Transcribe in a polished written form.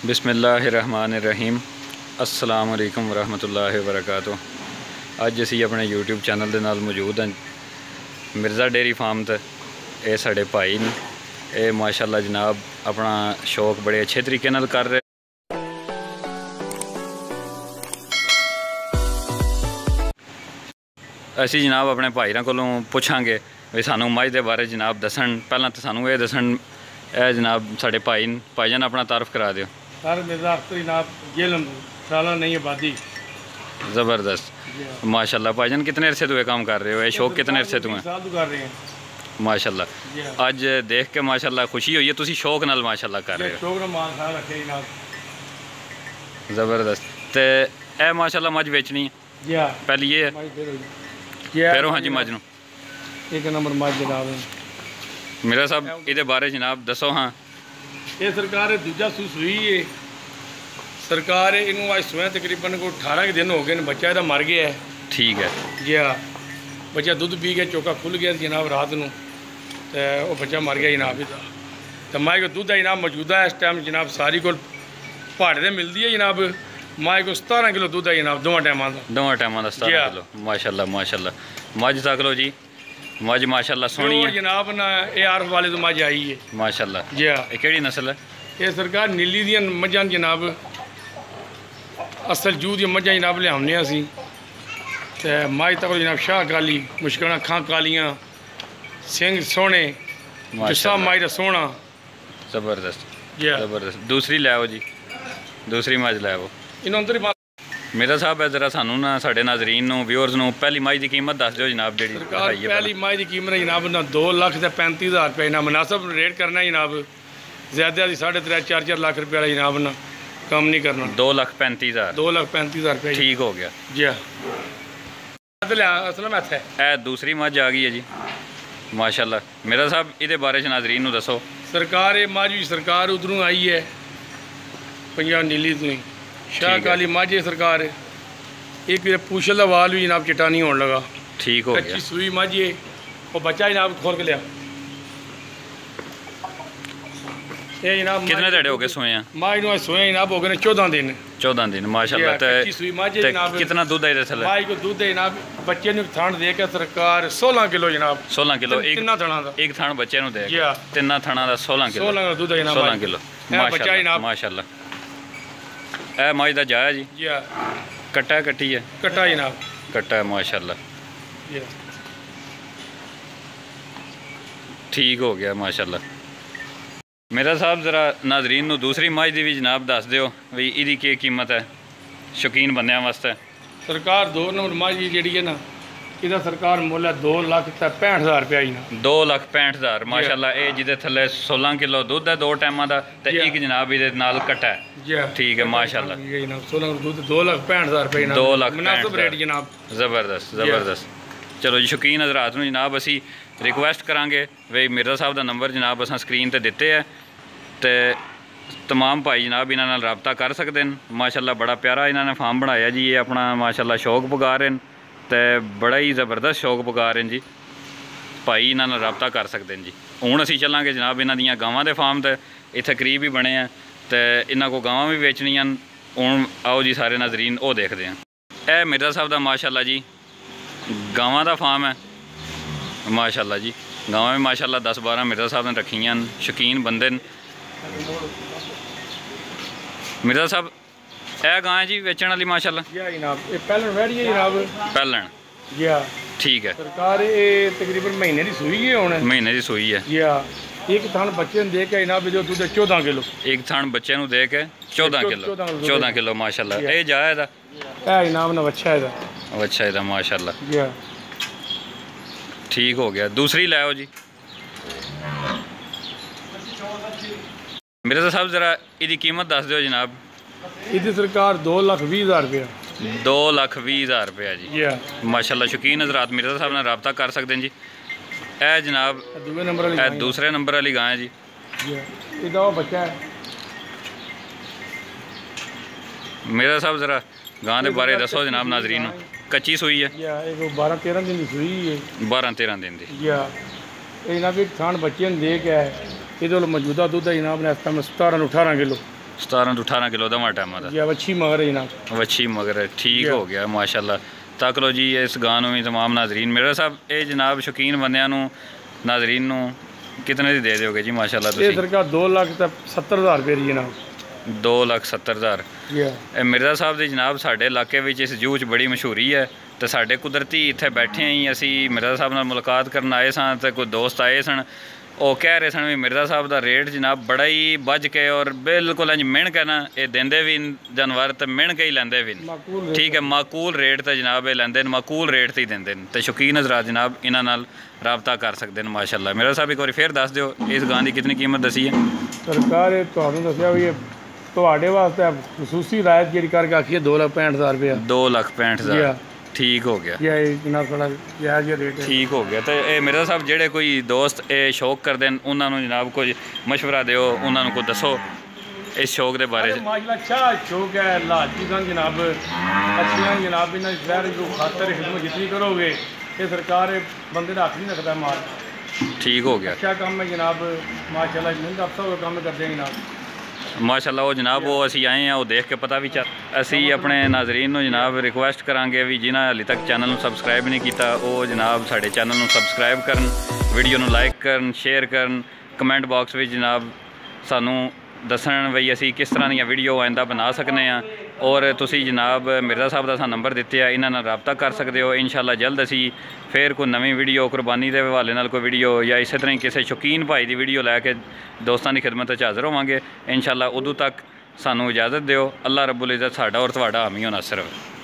बिस्मिल्लाहिर्रहमानिर्रहीम। अस्सलाम वालेकुम वरहमतुल्लाहि वबरकातुह। अज असी अपने यूट्यूब चैनल के नाल मौजूद हैं मिर्ज़ा डेयरी फार्म ते। ये साढ़े भाई ने, ये माशाअल्लाह जनाब अपना शौक बड़े अच्छे तरीके नाल कर रहे। असी जनाब अपने भाईरां कोलों पुछांगे भी सानू मझ के बारे जनाब दसन। पहला तो सानू ये दसन, ए जनाब साढ़े भाई ने, भाईजान अपना तारफ करा दियो। सर मिर्ज़ा अख्तर जनाब जेलम साला नहीं आबादी। ज़बरदस्त माशाल्लाह। भाईजान कितने अरसे तू ये काम कर रहे हो? ये शौक कितने अरसे तू है? कर रहे हैं माशाल्लाह। अज देख के माशाल्लाह खुशी हुई है, तुसी शौक नाल माशाल्लाह कर रहे हो। शौक नाल माल खा रखे जनाब। ज़बरदस्त। तो ए माशाल्लाह मझ बेचनी है पहली ये है, फिर हाँ जी मझ नूं एक नंबर मझ जनाब। मेरा साहब ये बारे जनाब दसो। हाँ ये सरकार दूजा सूई है। सरकार इनू अज सुबह तकरीबन को 18 दिन हो गए, बच्चा इहदा मर गया है। ठीक है जी हाँ, बच्चा दुध पी के चौका खुल गया जनाब रात को, तो वह बच्चा मर गया जनाब इसका। तो माए को दुध है जनाब मौजूदा इस टाइम जनाब सारी को पहाड़े से मिलती है जनाब। माए को 17 किलो दुध है जनाब दोवां टाइमां का। दोवां टाइमां का 17 किलो माशाल्लाह माशाल्लाह। मझ तक लो जी, मझ माशाल्लाह सोहनी है जनाब ना। ये आरफ वाले तो मझ आई है माशाल्लाह। जी हाँ। ये केड़ी नस्ल है? ये सरकार नीली दियां मझां जनाब, असल जू दी मझां जनाब लियाने असी। तो मझ तक जनाब शाह काली, मुश्किल अखां कालियां, सिंह सोहने, जुस्सा मझ दा सोहना। ज़बरदस्त जी हाँ। ज़बरदस्त। दूसरी लै आओ जी, दूसरी मझ लै आओ। इन्हों अंदर मेरा साहब है जरा सानू ना साढ़े नाजरीन नूं व्यूअर्स नूं पहली मझ की कीमत दस दो जनाब। जी सरकार पहली मझ की कीमत है जनाब ना 2,35,000 रुपये ना मुनासिब रेट करना है जनाब। ज़्यादा 3.5-4 लाख रुपये वाला जनाब ना कम नहीं करना। 2,35,000 2,35,000 रुपये ठीक हो गया जी हाँ। असलम ए दूसरी मझ आ गई है जी माशाल्लाह। मेरा साहब ये बारे च नाजरीन नूं दसो। सरकार ये मझ सरकार उधरों आई है पंजाब नीली तो ही शाह काली मझ है सरकार। एक पूछल का वाल भी जनाब चिट्टा नहीं होने लगा। ठीक हो गया। कच्ची सूई मझ है और बच्चा जनाब खोल के लिया। ये जनाब कितने ढेड़े हो गए सोए हैं? मझ नूं सोए जनाब हो गए 14 दिन। 14 दिन माशाल्लाह। कच्ची सूई मझ है जनाब। कितना दूध है इहदे थल्ले? मझ को दूध है जनाब बच्चे नूं थान दे के सरकार 16 किलो जनाब। 16 किलो एक तिन्ना थाना दा। एक थान बच्चे नूं दे जी हाँ। तिन्ना थाना दा 16 किलो। 16 दूध है जनाब। 16 किलो बच्चा जनाब माशाल्लाह। ए मझ दा जाया जी। जी हाँ। कट्टा कट्टी है? कट्टा जनाब। कट्टा है माशाल्लाह। जी हाँ। ठीक हो गया माशाल्लाह। मेरा साहब ज़रा नाजरीन नूं दूसरी मझ दी भी जनाब दस दिओ भी इहदी की कीमत है शौकीन बंदियां वास्ते। सरकार 2 नंबर मझ जी है ना, इसका सरकार मुल है 2,65,000 रुपया ही ना। 2,65,000 माशाल्लाह। ये जिदे थल्ले 16 किलो दुध है 2 टाइमां दा ते एक जनाब इहदे नाल कट्टा है। जी हाँ। ठीक है माशाल्लाह। 16 दूध 2,65,000 रुपये 2,65,000 मुनासिब रेट जनाब। ज़बरदस्त ज़बरदस्त। चलो जी शौकीन हज़रात नूं जनाब असी रिक्वेस्ट करांगे वे मिर्ज़ा साहब का नंबर जनाब असां स्क्रीन ते दिते है, तो तमाम भाई जनाब इन्हां नाल राबता कर सकते हैं। माशाल्लाह बड़ा प्यारा इन्होंने फार्म बनाया जी। ये अपना माशाल्लाह शौक पुगा रहे हैं, तो बड़ा ही ज़बरदस्त शौक पुगा रहे हैं जी। भाई इन्हां नाल राबता कर सकते हैं जी। हुण असीं चलांगे जनाब इन्हां दियां गावां दे फार्म ते। इत्थे करीब ही बने हैं, तो इन्हां को गावां भी बेचनियां। हुण आओ जी सारे नाजरीन वो देखते हैं। यह मिर्ज़ा साहब का माशाल्लाह जी गावां दा फार्म है माशाल्लाह जी। गावां में माशाल्लाह 10-12 मिर्ज़ा साहब ने रखियां। शौकीन बंदे न मिर्ज़ा साहब। यह गां है जी बेचण वाली माशाल्लाह। जनाब ये पहलन वैड़ी है जनाब। पहलन जी हाँ। ठीक है। सरकार ये तकरीबन महीने की सूई है हुण। महीने की सूई है। जी हाँ। एक थान बच्चे ने दे के जनाब जो दूध 14 किलो। एक थान बच्चे नूं दे के 14 किलो 14 किलो माशाल्लाह। ये जाया दा जनाब ना बच्चा है अच्छा है माशाल्लाह। जी हाँ। ठीक हो गया। दूसरी लाओ जी। मिर्ज़ा साहब ज़रा इसकी कीमत दस दो जनाब। इसकी सरकार 2,20,000 रुपया। 2,20,000 रुपया जी। जी हाँ। माशाल्लाह शौकीन हज़रात मिर्ज़ा साहब ने रब्ता कर सकते हैं जी। ए जनाब दूसरे नंबर वाली गां है जी। इसका बच्चा है। मिर्ज़ा साहब ज़रा गां के बारे दसो जनाब नाजरीन। कच्ची सूई है? 12-13 दिन की सूई है। 12-13 दिन की। जी हाँ। जनाब एक थान बच्चे ने दे के है। ये मौजूदा दुध है जनाब ने इस टाइम 17-18 किलो। 17 ਤੋਂ 18 ਕਿਲੋ ਦਾ ਟਾਈਮਾਂ ਦਾ ਜੀ ਵੱਛੀ ਮਗਰ ਹੈ ਜਨਾਬ। ਵੱਛੀ ਮਗਰ ਠੀਕ ਜੀ। ਹੋ ਗਿਆ ਮਾਸ਼ਾਅੱਲਾ। ਤੱਕ ਲਓ ਜੀ ਇਸ ਗਾਂ ਨੂੰ ਵੀ तमाम ਨਾਜ਼ਰੀਨ। ਮੇਰਾ ਸਾਹਿਬ ਇਹ ਜਨਾਬ ਸ਼ੌਕੀਨ ਬੰਦਿਆਂ ਨੂੰ ਨਾਜ਼ਰੀਨ ਨੂੰ ਕਿਤਨੇ ਦੀ ਦੇ ਦਿਓਗੇ ਜੀ ਮਾਸ਼ਾਅੱਲਾ ਇਹ ਤੁਸੀਂ? ਸਰਕਾਰ 2,70,000 ਰੁਪਏ ਦੀ ਜਨਾਬ। 2,70,000। ਜੀ ਇਹ ਮਿਰਜ਼ਾ ਸਾਹਿਬ ਦੀ ਜਨਾਬ ਸਾਡੇ ਇਲਾਕੇ ਵਿੱਚ ਇਸ ਜੂਹ 'ਚ ਬੜੀ ਮਸ਼ਹੂਰੀ ਹੈ ਤੇ ਸਾਡੇ ਕੁਦਰਤੀ ਇੱਥੇ ਬੈਠੇ ਹੀ ਅਸੀਂ ਮਿਰਜ਼ਾ ਸਾਹਿਬ ਨਾਲ ਮੁਲਾਕਾਤ ਕਰਨ ਆਏ ਸਾਂ ਤੇ ਕੋਈ ਦੋਸਤ ਆਏ ਸਨ। ਉਹ ਕਹਿ ਰਹੇ ਸਨ ਵੀ ਮਿਰਜ਼ਾ ਸਾਹਿਬ ਦਾ ਰੇਟ ਜਨਾਬ ਬੜਾ ਹੀ ਵੱਜ ਕੇ ਔਰ ਬਿਲਕੁਲ ਇੰਜ ਮਿਣ ਕੇ ਨਾ ਇਹ ਦਿੰਦੇ ਵੀ ਜਾਨਵਰ ਤੇ ਮਿਣ ਕੇ ਹੀ ਲੈਂਦੇ ਵੀ ਮਾਕੂਲ ਠੀਕ ਹੈ। ਮਾਕੂਲ ਰੇਟ ਤੇ ਜਨਾਬ ਇਹ ਲੈਂਦੇ ਨੇ, ਮਾਕੂਲ ਰੇਟ ਤੇ ਹੀ ਦਿੰਦੇ ਨੇ ਤੇ ਸ਼ੌਕੀਨ ਹਜ਼ਰਾਤ ਜਨਾਬ ਇਹਨਾਂ ਨਾਲ ਰਾਬਤਾ ਕਰ ਸਕਦੇ ਨੇ ਮਾਸ਼ਾਅੱਲਾ। ਮਿਰਜ਼ਾ ਸਾਹਿਬ ਇੱਕ ਵਾਰੀ ਫੇਰ ਦੱਸ ਦਿਓ ਇਸ ਗਾਂ ਦੀ ਕਿਤਨੀ ਕੀਮਤ ਦੱਸੀ ਹੈ? ਸਰਕਾਰ ਇਹ ਤੁਹਾਨੂੰ ਦੱਸਿਆ ਵੀ ਇਹ ਤੁਹਾਡੇ ਵਾਸਤੇ ਖਸੂਸੀ ਰਾਇਤ ਜਿਹੜੀ ਕਰਕੇ ਆਖੀ ਹੈ 2,65,000 ਰੁਪਏ। 2,65,000 ਠੀਕ ਹੋ ਗਿਆ। ਜੀ ਇਹ ਜਨਾਬ ਥੋੜਾ ਜਾਇਜ਼ ਜਿਹਾ ਰੇਟ ਹੈ। ਠੀਕ ਹੋ ਗਿਆ। ਤੇ ਇਹ ਮਿਰਜ਼ਾ ਸਾਹਿਬ ਜਿਹੜੇ ਕੋਈ ਦੋਸਤ ਇਹ ਸ਼ੌਕ ਕਰਦੇ ਨੇ ਉਹਨਾਂ ਨੂੰ ਜਨਾਬ ਕੁਝ ਮਸ਼ਵਰਾ ਦਿਓ, ਉਹਨਾਂ ਨੂੰ ਕੋਈ ਦੱਸੋ ਇਸ ਸ਼ੌਕ ਦੇ ਬਾਰੇ 'ਚ। ਮਾਸ਼ਾਅੱਲਾ ਅੱਛਾ ਸ਼ੌਕ ਹੈ ਲਾਜੀ ਗੰਜ ਜਨਾਬ। ਅੱਛੀਆਂ ਜਨਾਬ ਇਹਨਾਂ ਸ਼ਹਿਰ ਜੋ ਖਾਤਰ ਖਿਦਮਤ ਜਿਤਨੀ ਕਰੋਗੇ ਇਹ ਸਰਕਾਰ ਇਹ ਬੰਦੇ ਦਾ ਹੱਥ ਨਹੀਂ ਰੱਖਦਾ ਮਾਲ। ਠੀਕ ਹੋ ਗਿਆ ਅੱਛਾ ਕੰਮ ਹੈ ਜਨਾਬ ਮਾਸ਼ਾਅੱਲਾ। ਮਿਹਨਤ ਅਫਸਰ ਹੋਏ ਕੰਮ ਕਰਦੇ ਜਨਾਬ ਮਾਸ਼ਾਅੱਲਾ। ਉਹ ਜਨਾਬ ਉਹ ਅਸੀਂ ਆਏ ਆ ਉਹ ਦੇਖ ਕੇ ਪਤਾ ਵੀ ਚੱਲ। ਅਸੀਂ ਆਪਣੇ ਨਾਜ਼ਰੀਨ ਨੂੰ ਜਨਾਬ ਰਿਕੁਐਸਟ ਕਰਾਂਗੇ ਵੀ ਜਿਨ੍ਹਾਂ ਹਾਲੇ ਤੱਕ ਚੈਨਲ ਨੂੰ ਸਬਸਕ੍ਰਾਈਬ ਨਹੀਂ ਕੀਤਾ ਉਹ ਜਨਾਬ ਸਾਡੇ ਚੈਨਲ ਨੂੰ ਸਬਸਕ੍ਰਾਈਬ ਕਰਨ, ਵੀਡੀਓ ਨੂੰ ਲਾਈਕ ਕਰਨ, ਸ਼ੇਅਰ ਕਰਨ, ਕਮੈਂਟ ਬਾਕਸ ਵਿੱਚ ਜਨਾਬ ਸਾਨੂੰ ਦੱਸਣ ਵੀ ਅਸੀਂ ਕਿਸ ਤਰ੍ਹਾਂ ਦੀਆਂ ਵੀਡੀਓ ਆਇੰਦਾ ਬਣਾ ਸਕਨੇ ਆ। ਔਰ ਤੁਸੀਂ ਜਨਾਬ ਮਿਰਜ਼ਾ ਸਾਹਿਬ ਦਾ ਸਾਨੂੰ ਨੰਬਰ ਦਿੱਤੇ ਆ, ਇਹਨਾਂ ਨਾਲ ਰਾਬਤਾ ਕਰ ਸਕਦੇ ਹੋ। ਇਨਸ਼ਾਅੱਲਾ ਜਲਦ ਅਸੀਂ ਫੇਰ ਕੋਈ ਨਵੀਂ ਵੀਡੀਓ ਕੁਰਬਾਨੀ ਦੇ ਹਵਾਲੇ ਨਾਲ ਕੋਈ ਵੀਡੀਓ ਜਾਂ ਇਸੇ ਤਰ੍ਹਾਂ ਹੀ ਕਿਸੇ ਸ਼ੌਕੀਨ ਭਾਈ ਦੀ ਵੀਡੀਓ ਲੈ ਕੇ ਦੋਸਤਾਂ ਦੀ ਖਿਦਮਤ 'ਚ ਹਾਜ਼ਰ ਹੋਵਾਂਗੇ ਇਨਸ਼ਾਅੱਲਾ। ਉਦੋਂ ਤੱਕ ਸਾਨੂੰ ਇਜਾਜ਼ਤ ਦਿਓ। ਅੱਲਾ ਰੱਬੁਲ ਇੱਜ਼ਤ ਸਾਡਾ ਔਰ ਤੁਹਾਡਾ ਹਾਮੀ ਔਰ ਨਾਸਰ ਹੋਵੇ।